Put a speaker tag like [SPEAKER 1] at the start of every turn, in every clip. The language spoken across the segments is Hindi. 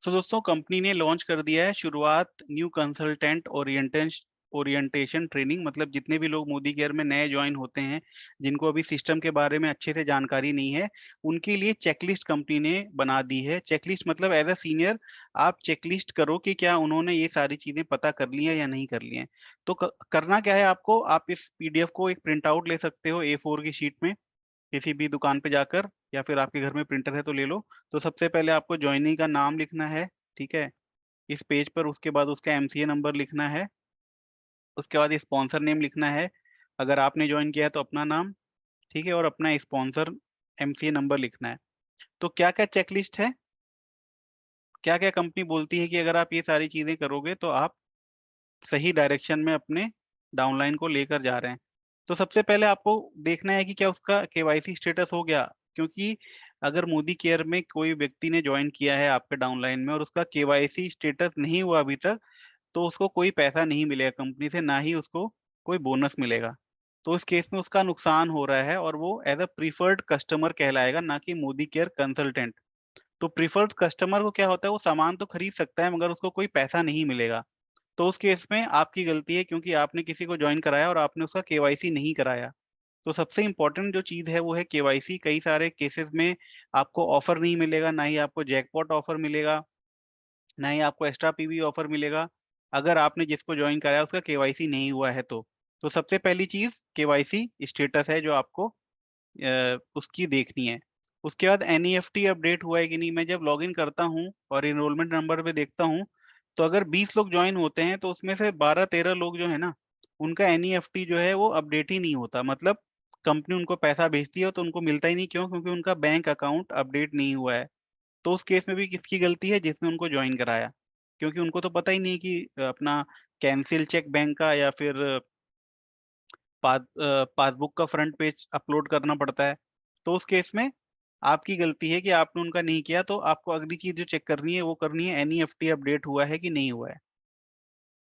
[SPEAKER 1] तो दोस्तों कंपनी ने लॉन्च कर दिया है शुरुआत न्यू कंसल्टेंट ओरिएंटेशन ट्रेनिंग। मतलब जितने भी लोग मोदी केयर में नए ज्वाइन होते हैं, जिनको अभी सिस्टम के बारे में अच्छे से जानकारी नहीं है, उनके लिए चेकलिस्ट कंपनी ने बना दी है। चेकलिस्ट मतलब एज अ सीनियर आप चेकलिस्ट करो कि क्या उन्होंने ये सारी चीजें पता कर ली हैं या नहीं कर ली हैं। तो करना क्या है आपको, आप इस पीडीएफ को एक प्रिंट आउट ले सकते हो A4 की शीट में, किसी भी दुकान पे जाकर, या फिर आपके घर में प्रिंटर है तो ले लो। तो सबसे पहले आपको ज्वाइनी का नाम लिखना है, ठीक है, इस पेज पर। उसके बाद उसका एमसीए नंबर लिखना है। उसके बाद स्पॉन्सर नेम लिखना है, अगर आपने ज्वाइन किया है तो अपना नाम, ठीक है, और अपना स्पॉन्सर एमसीए नंबर लिखना है। तो क्या क्या चेकलिस्ट है, क्या क्या कंपनी बोलती है कि अगर आप ये सारी चीजें करोगे तो आप सही डायरेक्शन में अपने डाउनलाइन को लेकर जा रहे हैं। तो सबसे पहले आपको देखना है कि क्या उसका केवाईसी स्टेटस हो गया। क्योंकि अगर मोदी केयर में कोई व्यक्ति ने ज्वाइन किया है आपके डाउनलाइन में और उसका केवाईसी स्टेटस नहीं हुआ अभी तक, तो उसको कोई पैसा नहीं मिलेगा कंपनी से, ना ही उसको कोई बोनस मिलेगा। तो इस केस में उसका नुकसान हो रहा है और वो एज अ प्रीफर्ड कस्टमर कहलाएगा, ना कि मोदी केयर कंसल्टेंट। तो प्रीफर्ड कस्टमर को क्या होता है, वो सामान तो खरीद सकता है मगर उसको कोई पैसा नहीं मिलेगा। तो उस केस में आपकी गलती है, क्योंकि आपने किसी को ज्वाइन कराया और आपने उसका केवाईसी नहीं कराया। तो सबसे इम्पोर्टेंट जो चीज़ है वो है केवाईसी। कई सारे केसेस में आपको ऑफर नहीं मिलेगा, ना ही आपको जैकपॉट ऑफर मिलेगा, ना ही आपको एक्स्ट्रा पीवी ऑफर मिलेगा, अगर आपने जिसको ज्वाइन कराया उसका केवाईसी नहीं हुआ है तो। तो सबसे पहली चीज़ केवाईसी स्टेटस है जो आपको उसकी देखनी है। उसके बाद एनईएफटी अपडेट हुआ है कि नहीं। मैं जब लॉगिन करता हूँ और एनरोलमेंट नंबर पे देखता हूँ, तो अगर 20 लोग ज्वाइन होते हैं तो उसमें से 12-13 लोग जो है ना, उनका एनईएफटी जो है वो अपडेट ही नहीं होता। मतलब कंपनी उनको पैसा भेजती है तो उनको मिलता ही नहीं। क्यों? क्योंकि उनका बैंक अकाउंट अपडेट नहीं हुआ है। तो उस केस में भी किसकी गलती है? जिसने उनको ज्वाइन कराया। क्योंकि उनको तो पता ही नहीं कि अपना कैंसिल चेक बैंक का या फिर पासबुक का फ्रंट पेज अपलोड करना पड़ता है। तो उस केस में आपकी गलती है कि आपने उनका नहीं किया। तो आपको अगली चीज़ जो चेक करनी है वो करनी है एनईएफटी अपडेट हुआ है कि नहीं हुआ है।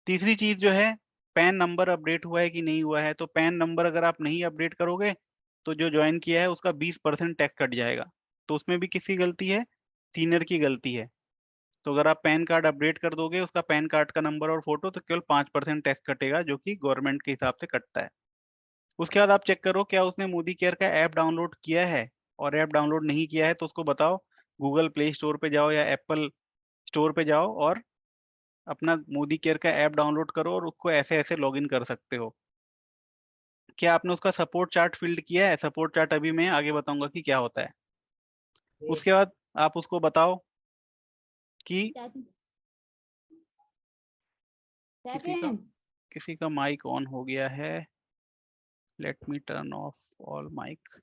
[SPEAKER 1] तीसरी चीज़ जो है, पैन नंबर अपडेट हुआ है कि नहीं हुआ है। तो पैन नंबर अगर आप नहीं अपडेट करोगे तो जो जॉइन किया है उसका 20% टैक्स कट जाएगा। तो उसमें भी किसकी गलती है? सीनियर की गलती है। तो अगर आप पैन कार्ड अपडेट कर दोगे, उसका पैन कार्ड का नंबर और फोटो, तो केवल 5% टैक्स कटेगा, जो कि गवर्नमेंट के हिसाब से कटता है। उसके बाद आप चेक करो क्या उसने मोदी केयर का ऐप डाउनलोड किया है। और ऐप डाउनलोड नहीं किया है तो उसको बताओ, गूगल प्ले स्टोर पे जाओ या एप्पल स्टोर पे जाओ और अपना मोदी केयर का ऐप डाउनलोड करो और उसको ऐसे-ऐसे लॉगिन कर सकते हो। क्या आपने उसका सपोर्ट चार्ट फ़िल्ड किया है? सपोर्ट चार्ट अभी मैं आगे बताऊँगा कि क्या होता है। उसके बाद आप उसको बताओ कि किसी का किसी का माइक ऑन हो गया है। Let me turn off all mic.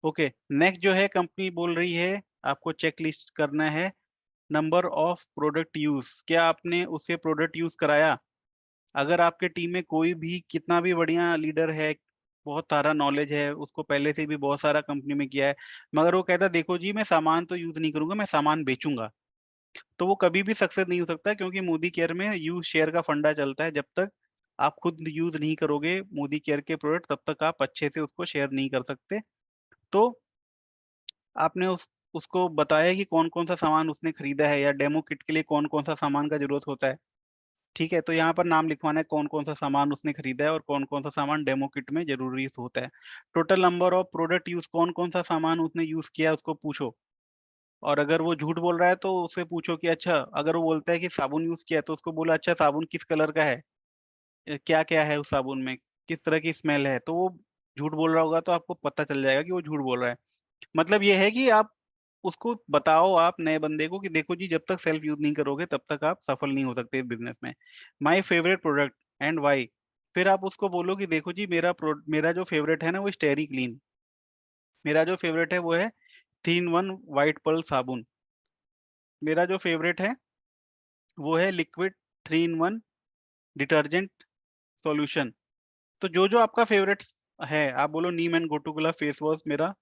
[SPEAKER 1] Okay, next जो है कंपनी बोल रही है आपको चेक लिस्ट करना है नंबर ऑफ प्रोडक्ट यूज़। क्या आपने उससे प्रोडक्ट यूज़ कराया? अगर आपके टीम में कोई भी कितना भी बढ़िया लीडर है, बहुत सारा नॉलेज है, उसको पहले से भी बहुत सारा कंपनी में किया है, मगर वो कहता है देखो जी मैं सामान तो यूज़ नहीं करूँगा, मैं सामान बेचूँगा। तो वो कभी भी सक्सेस नहीं हो सकता, क्योंकि मोदी केयर में यूज़ शेयर का फंडा चलता है। जब तक आप खुद यूज़ नहीं करोगे मोदी केयर के प्रोडक्ट, तब तक आप अच्छे से उसको शेयर नहीं कर सकते। तो आपने उसको बताया कि कौन-कौन सा सामान उसने खरीदा है या डेमो किट के लिए कौन-कौन सा सामान का ज़रूरत होता है। ठीक है? तो यहाँ पर नाम लिखवाना है कौन-कौन सा सामान उसने खरीदा है और कौन-कौन सा सामान डेमो किट में ज़रूरी होता है। Total number of product use, कौन-कौन सा सामान उसने यूज़ किया है उसको पूछो। और अगर वो झूठ बोल रहा है तो उससे पूछो कि अच्छा, अगर वो बोलता है कि साबुन यूज़ किया है तो उसको बोलो अच्छा साबुन किस कलर का है? क्या-क्या है उस साबुन में? किस तरह की स्मेल है? तो वो झूठ बोल रहा होगा तो आपको पता चल जाएगा कि वो झूठ बोल रहा है। मतलब ये है कि आप उसको बताओ, आप नए बंदे को, कि देखो जी जब तक सेल्फ यूज़ नहीं करोगे तब तक आप सफल नहीं हो सकते इस बिज़नेस में। My favourite product and why. फिर आप उसको बोलो कि देखो जी मेरा जो फेवरेट है ना वो स्टेरी क्लीन। मेरा जो फेवरेट है वो है 3 in 1 व्हाइट पर्ल साबुन। मेरा जो फेवरेट है वो है लिक्विड 3 in 1 डिटर्जेंट सॉल्यूशन। तो जो-जो आपका फेवरेट्स है, आप बोलो नीम एंड गोटुकोला फेस वॉश मेरा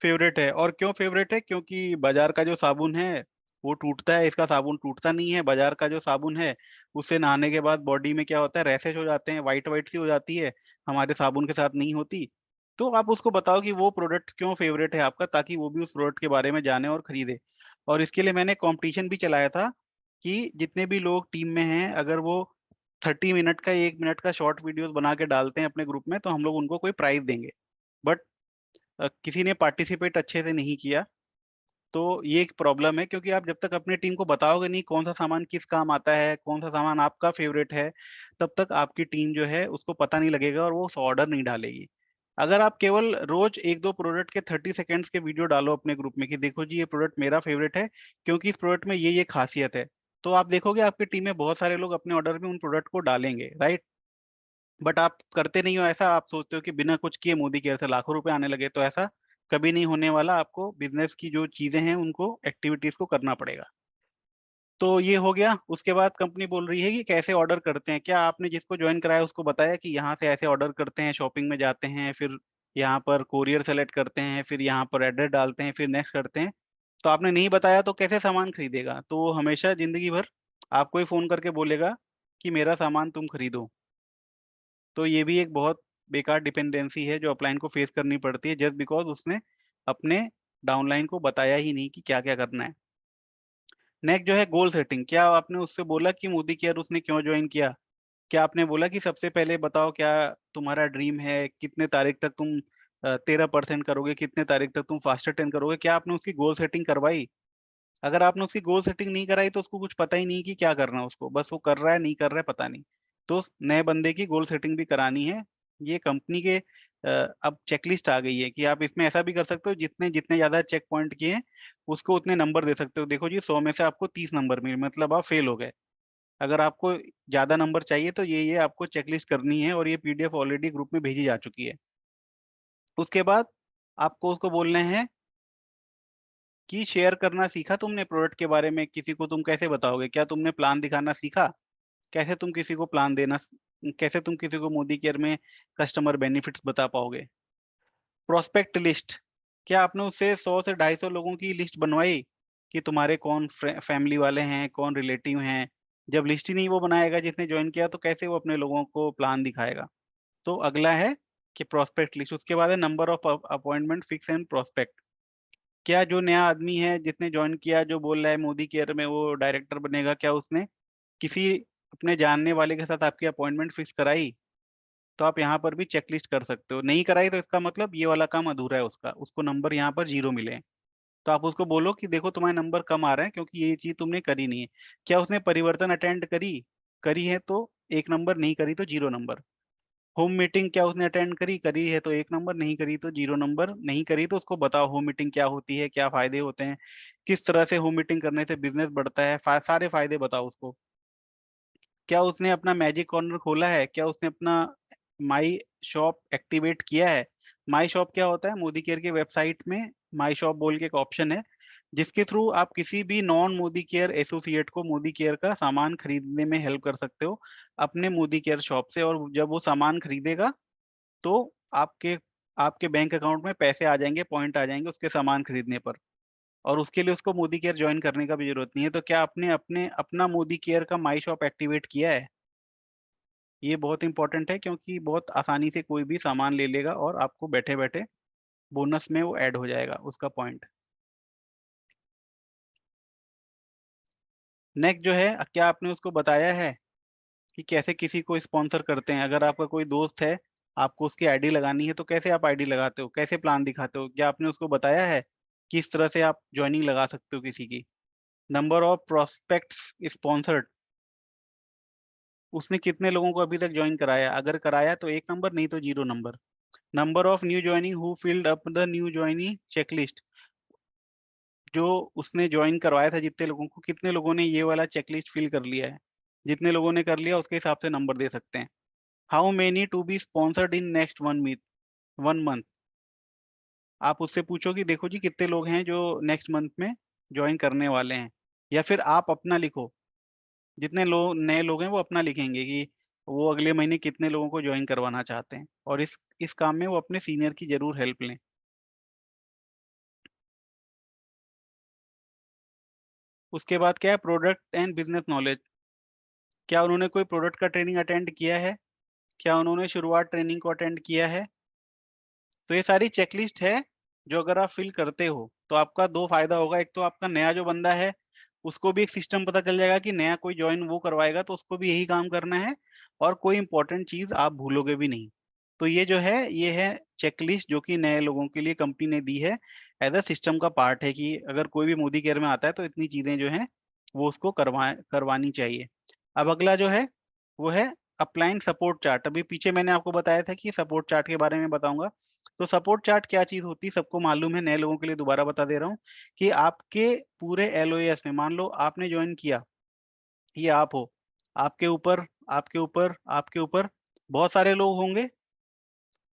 [SPEAKER 1] फेवरेट है। और क्यों फेवरेट है? क्योंकि बाज़ार का जो साबुन है, वो टूटता है, इसका साबुन टूटता नहीं है। बाज़ार का जो साबुन है, उससे नहाने के बाद बॉडी में क्या होता है, रैशेज़ हो जाते हैं, व्हाइट-व्हाइट सी हो जाती है, हमारे साबुन के साथ नहीं होती। तो आप उसको बताओ कि वो प्रोडक्ट क्यों फेवरेट है आपका, ताकि वो भी उस प्रोडक्ट के बारे में जाने और खरीदे। और इसके लिए मैंने कंपटीशन भी चलाया था कि जितने भी लोग टीम में हैं, अगर वो 30 मिनट का 1 मिनट का शॉर्ट वीडियोस बना के डालते हैं अपने ग्रुप में, तो हम लोग उनको कोई प्राइज देंगे। बट किसी ने पार्टिसिपेट अच्छे से नहीं किया। तो ये एक प्रॉब्लम है, क्योंकि आप जब तक अपनी टीम को बताओगे नहीं कौन सा सामान किस काम आता है, कौन सा सामान आपका फेवरेट है, तब तक आपकी टीम जो है उसको पता नहीं लगेगा और वो उस ऑर्डर नहीं डालेगी। अगर आप केवल रोज एक दो प्रोडक्ट के 30 सेकेंड्स के वीडियो डालो अपने ग्रुप में कि देखो जी ये प्रोडक्ट मेरा फेवरेट है क्योंकि इस प्रोडक्ट में ये खासियत है, तो आप देखोगे आपकी टीम में बहुत सारे लोग अपने ऑर्डर में उन प्रोडक्ट को डालेंगे, राइट। बट आप करते नहीं हो ऐसा, आप सोचते हो कि बिना कुछ किए मोदी केयर से लाखों रुपए आने लगे, तो ऐसा कभी नहीं होने वाला। आपको बिजनेस की जो चीजें हैं उनको, एक्टिविटीज को करना पड़ेगा। तो ये हो गया। उसके बाद कंपनी बोल रही है कि कैसे ऑर्डर करते हैं। क्या आपने जिसको ज्वाइन कराया उसको बताया कि यहाँ से ऐसे ऑर्डर करते हैं, शॉपिंग में जाते हैं, फिर यहाँ पर कोरियर सेलेक्ट करते हैं, फिर यहाँ पर एड्रेस डालते हैं, फिर नेक्स्ट करते हैं। तो आपने नहीं बताया तो कैसे सामान खरीदेगा? तो वो हमेशा जिंदगी भर आपको ही फोन करके बोलेगा कि मेरा सामान तुम खरीदो। तो ये भी एक बहुत बेकार डिपेंडेंसी है जो अपलाइन को फेस करनी पड़ती है, जस्ट बिकॉज उसने अपने डाउनलाइन को बताया ही नहीं कि क्या क्या करना है। नेक्स्ट जो है गोल सेटिंग। क्या आपने उससे बोला कि मोदी केयर उसने क्यों ज्वाइन किया? क्या आपने बोला कि सबसे पहले बताओ क्या तुम्हारा ड्रीम है, कितने तारीख तक तुम 13% करोगे, कितने तारीख तक तुम फास्टर 10 करोगे? क्या आपने उसकी गोल सेटिंग करवाई? अगर आपने उसकी गोल सेटिंग नहीं कराई तो उसको कुछ पता ही नहीं कि क्या करना है उसको, बस वो कर रहा है नहीं कर रहा है पता नहीं। तो उस नए बंदे की गोल सेटिंग भी करानी है। ये कंपनी के अब चेकलिस्ट आ गई है कि आप इसमें ऐसा भी कर सकते हो, जितने जितने ज्यादा चेक पॉइंट किए हैं उसको उतने नंबर दे सकते हो। देखो जी 100 में से आपको 30 नंबर मिले, मतलब आप फेल हो गए। अगर आपको ज्यादा नंबर चाहिए तो ये आपको चेकलिस्ट करनी है, और ये पीडीएफ ऑलरेडी ग्रुप में भेजी जा चुकी है। उसके बाद आपको उसको बोलने हैं कि शेयर करना सीखा तुमने प्रोडक्ट के बारे में, किसी को तुम कैसे बताओगे? क्या तुमने प्लान दिखाना सीखा? कैसे तुम किसी को प्लान देना, कैसे तुम किसी को मोदी केयर में कस्टमर बेनिफिट्स बता पाओगे? Prospect list. क्या आपने उससे 100 से 250 लोगों की लिस्ट बनवाई कि तुम्हारे कौन फैमिली वाले हैं, कौन रिलेटिव हैं? जब लिस्ट ही नहीं वो बनाएगा जिसने ज्वाइन किया, तो कैसे वो अपने लोगों को प्लान दिखाएगा? तो अगला है कि प्रोस्पेक्ट लिस्ट। उसके बाद है number of appointment fix and prospect. क्या जो नया आदमी है जिसने ज्वाइन किया, जो बोल रहा है मोदी केयर में वो डायरेक्टर बनेगा, क्या उसने किसी अपने जानने वाले के साथ आपकी अपॉइंटमेंट फिक्स कराई? तो आप यहाँ पर भी चेकलिस्ट कर सकते हो। नहीं कराई तो इसका मतलब ये वाला काम अधूरा है उसका, उसको नंबर यहाँ पर 0 मिले हैं। तो आप उसको बोलो कि देखो तुम्हारे नंबर कम आ रहे हैं क्योंकि ये चीज तुमने करी नहीं है। क्या उसने परिवर्तन अटेंड करी? करी है तो 1 नंबर, नहीं करी तो 0 नंबर। होम मीटिंग क्या उसने अटेंड करी? करी है तो 1 नंबर, नहीं करी तो 0 नंबर। नहीं करी तो उसको बताओ होम मीटिंग क्या होती है, क्या फायदे होते हैं, किस तरह से होम मीटिंग करने से बिजनेस बढ़ता है, सारे फायदे बताओ उसको। क्या उसने अपना मैजिक कॉर्नर खोला है? क्या उसने अपना माई शॉप एक्टिवेट किया है? माई शॉप क्या होता है? मोदी केयर की वेबसाइट में माई शॉप बोल के एक ऑप्शन है, जिसके थ्रू आप किसी भी नॉन मोदी केयर एसोसिएट को मोदी केयर का सामान खरीदने में हेल्प कर सकते हो अपने मोदी केयर शॉप से। और जब वो सामान खरीदेगा तो आपके आपके बैंक अकाउंट में पैसे आ जाएंगे, पॉइंट आ जाएंगे उसके सामान खरीदने पर। और उसके लिए उसको मोदी केयर ज्वाइन करने का भी जरूरत नहीं है। तो क्या आपने अपने अपना मोदी केयर का माई शॉप एक्टिवेट किया है? ये बहुत इंपॉर्टेंट है क्योंकि बहुत आसानी से कोई भी सामान ले लेगा और आपको बैठे बैठे बोनस में वो ऐड हो जाएगा उसका पॉइंट। नेक्स्ट जो है, क्या आपने उसको बताया है कि कैसे किसी को स्पॉन्सर करते हैं? अगर आपका कोई दोस्त है, आपको उसकी आईडी लगानी है, तो कैसे आप आईडी लगाते हो, कैसे प्लान दिखाते हो? क्या आपने उसको बताया है कि इस तरह से आप ज्वाइनिंग लगा सकते हो किसी की? Number of prospects sponsored. उसने कितने लोगों को अभी तक ज्वाइन कराया? अगर कराया तो 1 नंबर, नहीं तो 0 number. Number of new joining who field up the new joinee checklist. जो उसने ज्वाइन करवाया था जितने लोगों को, कितने लोगों ने ये वाला चेकलिस्ट फिल कर लिया है? जितने लोगों ने कर लिया उसके हिसाब से नंबर दे सकते हैं। How many to be sponsored in next 1 month. आप उससे पूछो कि देखो जी कितने लोग हैं जो नेक्स्ट मंथ में ज्वाइन करने वाले हैं। या फिर आप अपना लिखो, जितने लोग नए लोग हैं वो अपना लिखेंगे कि वो अगले महीने कितने लोगों को ज्वाइन करवाना चाहते हैं, और इस काम में वो अपने सीनियर की जरूर हेल्प लें। उसके बाद क्या है, प्रोडक्ट एंड बिजनेस नॉलेज। क्या उन्होंने कोई प्रोडक्ट का ट्रेनिंग अटेंड किया है? क्या उन्होंने शुरुआत ट्रेनिंग को अटेंड किया है? तो ये सारी चेकलिस्ट है, जो अगर आप फिल करते हो तो आपका 2 फायदा होगा। एक तो आपका नया जो बंदा है, उसको भी एक सिस्टम पता चल जाएगा कि नया कोई जॉइन वो करवाएगा तो उसको भी यही काम करना है, और कोई इंपॉर्टेंट चीज़ आप भूलोगे भी नहीं। तो ये जो है, ये है चेकलिस्ट जो कि नए लोगों के लिए कंपनी ने दी है, एज़ अ सिस्टम का पार्ट है कि अगर कोई भी मोदी केयर में आता है तो इतनी चीज़ें जो हैं वो उसको करवानी चाहिए। अब अगला जो है वो है अप्लाइंग सपोर्ट चार्ट। अभी पीछे मैंने आपको बताया था कि सपोर्ट चार्ट के बारे में बताऊँगा। तो सपोर्ट चार्ट क्या चीज़ होती है, सबको मालूम है, नए लोगों के लिए दोबारा बता दे रहा हूँ कि आपके पूरे एलओएस में, मान लो आपने जॉइन किया, ये आप हो, आपके ऊपर आपके ऊपर आपके ऊपर बहुत सारे लोग होंगे।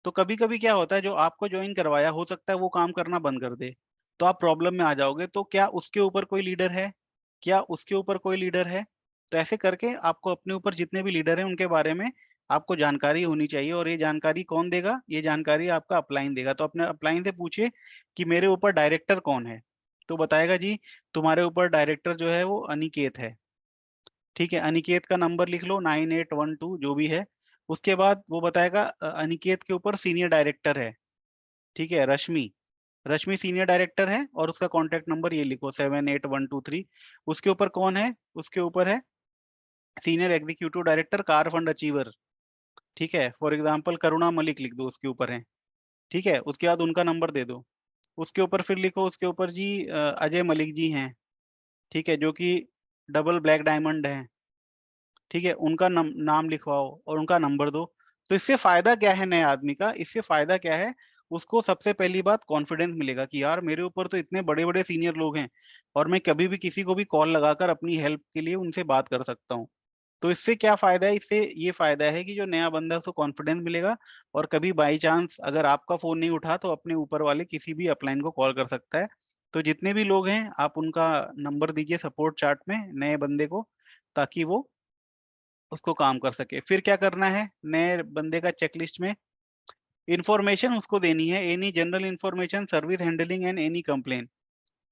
[SPEAKER 1] तो कभी-कभी क्या होता है, जो आपको जॉइन करवाया हो सकता है वो काम करना बंद कर दे, तो आप प्रॉब्लम में आ जाओगे। तो क्या उसके ऊपर कोई लीडर है? क्या उसके ऊपर कोई लीडर है? तो ऐसे करके आपको अपने ऊपर जितने भी लीडर हैं उनके बारे में आपको जानकारी होनी चाहिए, और ये जानकारी कौन देगा? ये जानकारी आपका अपलाइन देगा। तो अपने अपलाइन से पूछिए कि मेरे ऊपर डायरेक्टर कौन है? तो बताएगा जी तुम्हारे ऊपर डायरेक्टर जो है वो अनिकेत है। ठीक है, अनिकेत का नंबर लिख लो 9812 जो भी है। उसके बाद वो बताएगा अनिकेत के ऊपर सीनियर डायरेक्टर है, ठीक है, रश्मि। रश्मि सीनियर डायरेक्टर है और उसका कॉन्टैक्ट नंबर ये लिखो 78123। उसके ऊपर कौन है? उसके ऊपर है senior executive director car fund achiever, ठीक है? फॉर एग्ज़ाम्पल करुणा मलिक लिख दो उसके ऊपर है, ठीक है? उसके बाद उनका नंबर दे दो। उसके ऊपर फिर लिखो उसके ऊपर जी अजय मलिक जी हैं, ठीक है? जो कि डबल ब्लैक डायमंड हैं। ठीक है? उनका नाम लिखवाओ और उनका नंबर दो। तो इससे फ़ायदा क्या है नए आदमी का? इससे फ़ायदा क्या है? उसको सबसे पहली बात कॉन्फिडेंस मिलेगा कि यार मेरे ऊपर तो इतने बड़े-बड़े सीनियर लोग हैं और मैं कभी भी किसी को भी कॉल लगाकर अपनी हेल्प के लिए उनसे बात कर सकता हूँ। तो इससे क्या फ़ायदा है? इससे ये फ़ायदा है कि जो नया बंदा है उसको कॉन्फिडेंस मिलेगा, और कभी बाई चांस अगर आपका फ़ोन नहीं उठा तो अपने ऊपर वाले किसी भी अपलाइन को कॉल कर सकता है। तो जितने भी लोग हैं आप उनका नंबर दीजिए सपोर्ट चार्ट में नए बंदे को, ताकि वो उसको काम कर सके। फिर क्या करना है नए बंदे का चेकलिस्ट में? इन्फॉर्मेशन उसको देनी है, any general information, service handling and any complaint.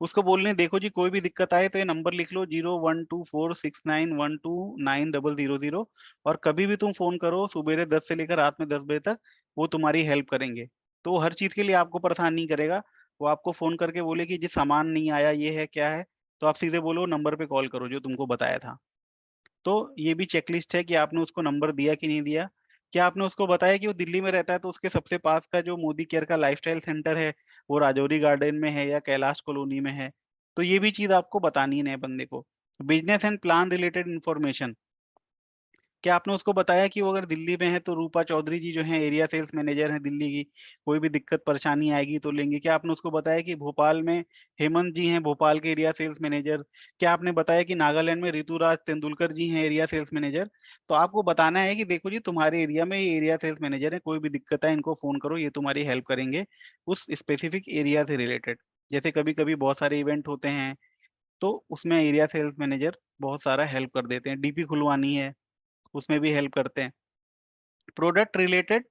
[SPEAKER 1] उसको बोलने देखो जी कोई भी दिक्कत आए तो ये नंबर लिख लो 012469129000, और कभी भी तुम फ़ोन करो सुबेरे 10 से लेकर रात में 10 बजे तक, वो तुम्हारी हेल्प करेंगे। तो वो हर चीज़ के लिए आपको परेशान नहीं करेगा। वो आपको फ़ोन करके बोले कि जी सामान नहीं आया, ये है, क्या है? तो आप सीधे बोलो नंबर पे कॉल करो जो तुमको बताया था। तो ये भी चेकलिस्ट है कि आपने उसको नंबर दिया कि नहीं दिया। क्या आपने उसको बताया कि वो दिल्ली में रहता है तो उसके सबसे पास का जो मोदी केयर का लाइफ़स्टाइल सेंटर है, वो राजौरी गार्डन में है या कैलाश कॉलोनी में है? तो ये भी चीज़ आपको बतानी है नए बंदे को। Business and plan related information, क्या आपने उसको बताया कि वो अगर दिल्ली में है तो रूपा चौधरी जी जो हैं एरिया सेल्स मैनेजर हैं दिल्ली की, कोई भी दिक्कत परेशानी आएगी तो लेंगे? क्या आपने उसको बताया कि भोपाल में हेमंत जी हैं भोपाल के एरिया सेल्स मैनेजर? क्या आपने बताया कि नागालैंड में ऋतुराज तेंदुलकर जी हैं एरिया सेल्स मैनेजर? तो आपको बताना है कि देखो जी तुम्हारे एरिया में ये एरिया सेल्स मैनेजर है, कोई भी दिक्कत है इनको फ़ोन करो, ये तुम्हारी हेल्प करेंगे उस स्पेसिफिक एरिया से रिलेटेड। जैसे कभी-कभी बहुत सारे इवेंट होते हैं, तो उसमें एरिया सेल्स मैनेजर बहुत सारा हेल्प कर देते हैं। डीपी खुलवानी है, उसमें भी हेल्प करते हैं। प्रोडक्ट रिलेटेड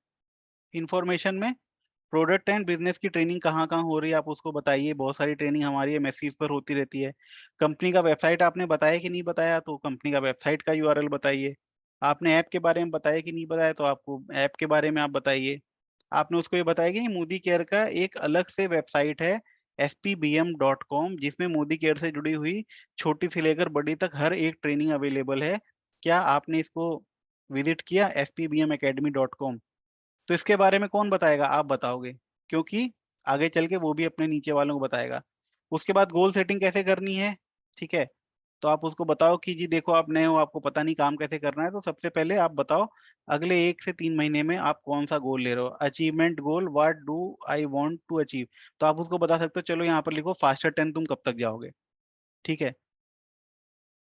[SPEAKER 1] इन्फॉर्मेशन में प्रोडक्ट एंड बिज़नेस की ट्रेनिंग कहाँ-कहाँ हो रही है आप उसको बताइए, बहुत सारी ट्रेनिंग हमारी एमएससीज़ पर होती रहती है। कंपनी का वेबसाइट आपने बताया कि नहीं बताया, तो कंपनी का वेबसाइट का यूआरएल बताइए। आपने ऐप के बारे में बताया कि नहीं बताया, तो आपको ऐप के बारे में आप बताइए। आपने उसको ये बताया कि मोदी केयर का एक अलग से वेबसाइट है spbm.com, जिसमें मोदी केयर से जुड़ी हुई छोटी से लेकर बड़ी तक हर एक ट्रेनिंग अवेलेबल है। क्या आपने इसको विज़िट किया spbmacademy.com? तो इसके बारे में कौन बताएगा? आप बताओगे, क्योंकि आगे चल के वो भी अपने नीचे वालों को बताएगा। उसके बाद गोल सेटिंग कैसे करनी है, ठीक है? तो आप उसको बताओ कि जी देखो आप नए हो, आपको पता नहीं काम कैसे करना है, तो सबसे पहले आप बताओ अगले 1 से 3 महीने में आप कौन-सा गोल ले रहे हो? Achievement goal, what do I want to achieve? तो आप उसको बता सकते हो, चलो यहाँ पर लिखो फास्टर 10 तुम कब तक जाओगे, ठीक है?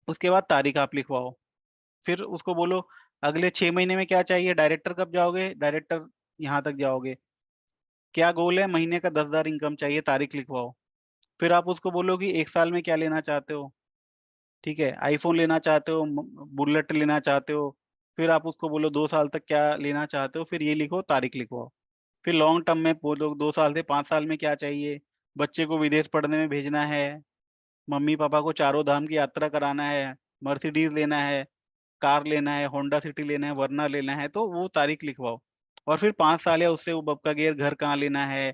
[SPEAKER 1] उसके बाद तारीख आप लिखवाओ। फिर उसको बोलो अगले 6 महीने में क्या चाहिए? डायरेक्टर कब जाओगे? डायरेक्टर यहाँ तक जाओगे। क्या गोल है? महीने का 10,000 इनकम चाहिए, तारीख लिखवाओ। फिर आप उसको बोलो कि 1 साल में क्या लेना चाहते हो, ठीक है? आईफ़ोन लेना चाहते हो, बुलेट लेना चाहते हो। फिर आप उसको बोलो 2 साल तक क्या लेना चाहते हो, फिर ये लिखो, तारीख लिखवाओ। फिर लॉन्ग टर्म में बोलो 2 साल से 5 साल में क्या चाहिए? बच्चे को विदेश पढ़ने में भेजना है, मम्मी-पापा को चारों धाम की यात्रा कराना है, मर्सिडीज़ लेना है, कार लेना है, होंडा सिटी लेना है, वरना लेना है, तो वो तारीख लिखवाओ। और फिर 5 साल या उससे ऊपर का गियर घर कहाँ लेना है,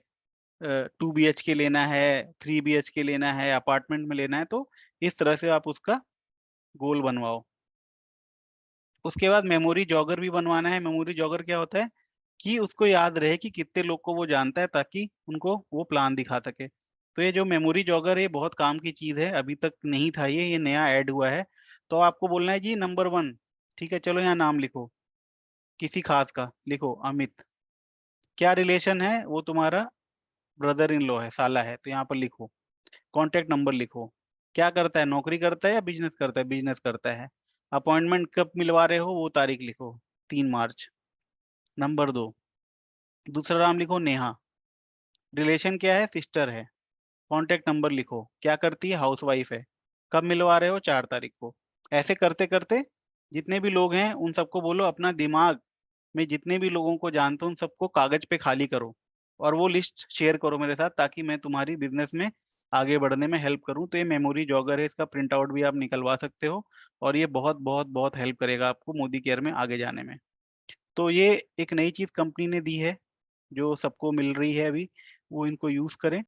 [SPEAKER 1] 2 बीएचके लेना है, 3 बीएचके लेना है, अपार्टमेंट में लेना है, तो इस तरह से आप उसका गोल बनवाओ। उसके बाद मेमोरी जॉगर भी बनवाना है। मेमोरी जॉगर क्या होता है कि उसको याद रहे कि कितने लोग को वो जानता है, ताकि उनको वो प्लान दिखा सके। तो ये जो मेमोरी जॉगर है, ये बहुत काम की चीज़ है, अभी तक नहीं था ये नया ऐड हुआ है। तो आपको बोलना है जी नंबर 1, ठीक है, चलो यहाँ नाम लिखो, किसी खास का, लिखो अमित। क्या रिलेशन है? वो तुम्हारा ब्रदर इन लॉ है, साला है, तो यहाँ पर लिखो। कॉन्टैक्ट नंबर लिखो। क्या करता है, नौकरी करता है या बिज़नेस करता है? बिज़नेस करता है। अपॉइंटमेंट कब मिलवा रहे हो, वो तारीख लिखो, 3 मार्च। नंबर 2, दूसरा नाम लिखो नेहा, रिलेशन क्या है? सिस्टर है। कॉन्टैक्ट नंबर लिखो, क्या करती है? हाउसवाइफ है। कब मिलवा रहे हो? 4 तारीख को। ऐसे करते-करते जितने भी लोग हैं उन सबको बोलो अपना दिमाग में जितने भी लोगों को जानते हो उन सबको कागज़ पे खाली करो और वो लिस्ट शेयर करो मेरे साथ, ताकि मैं तुम्हारी बिज़नेस में आगे बढ़ने में हेल्प करूँ। तो ये मेमोरी जॉगर है, इसका प्रिंट आउट भी आप निकलवा सकते हो और ये बहुत हेल्प करेगा आपको मोदी केयर में आगे जाने में। तो ये एक नई चीज़ कंपनी ने दी है, जो सबको मिल रही है अभी, वो इनको यूज़ करें।